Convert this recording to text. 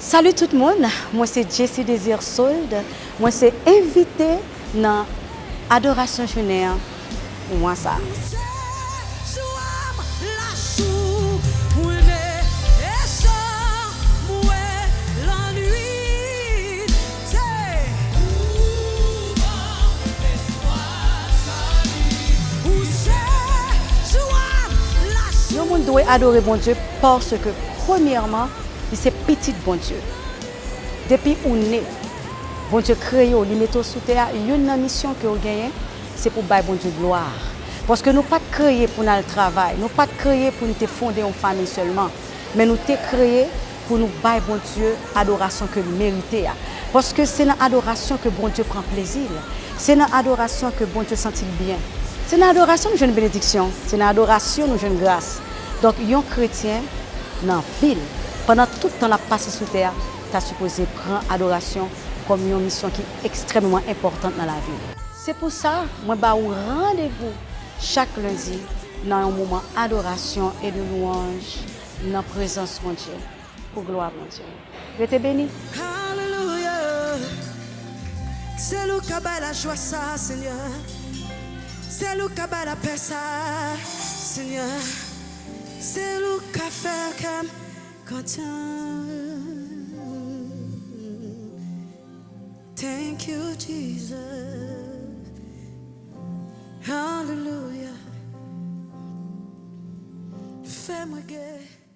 Salut tout le monde, moi c'est Jessie Désir Sold, moi c'est invité dans Adoration Jeunère, moi ça. Nous devons adorer bon Dieu parce que premièrement, c'est petit bon Dieu. Depuis qu'on est, bon Dieu créé, il met sous terre, une mission que vous gagnez, c'est pour bailler bon Dieu gloire. Parce que nous pas créés pour notre travail, nous pas créés pour nous fonder une famille seulement, mais nous sommes créés pour nous bailler bon Dieu adoration que nous méritons. Parce que c'est dans l'adoration que bon Dieu prend plaisir. C'est dans l'adoration que bon Dieu sentit bien. C'est dans l'adoration que nous avons une bénédiction. C'est dans l'adoration que nous avons une grâce. Donc, un chrétien dans la ville, pendant tout le temps la passé sous terre, tu as supposé prendre l'adoration comme une mission qui est extrêmement importante dans la vie. C'est pour ça que moi, je vous rendez-vous chaque lundi dans un moment d'adoration et de louange dans la présence de Dieu. Pour gloire de Dieu. Je te bénis. Alléluia. C'est le cabal la joie, ça, Seigneur. C'est le cabal la paix, ça, Seigneur. C'est le café comme content. Thank you, Jesus. Hallelujah. Fais-moi guérir.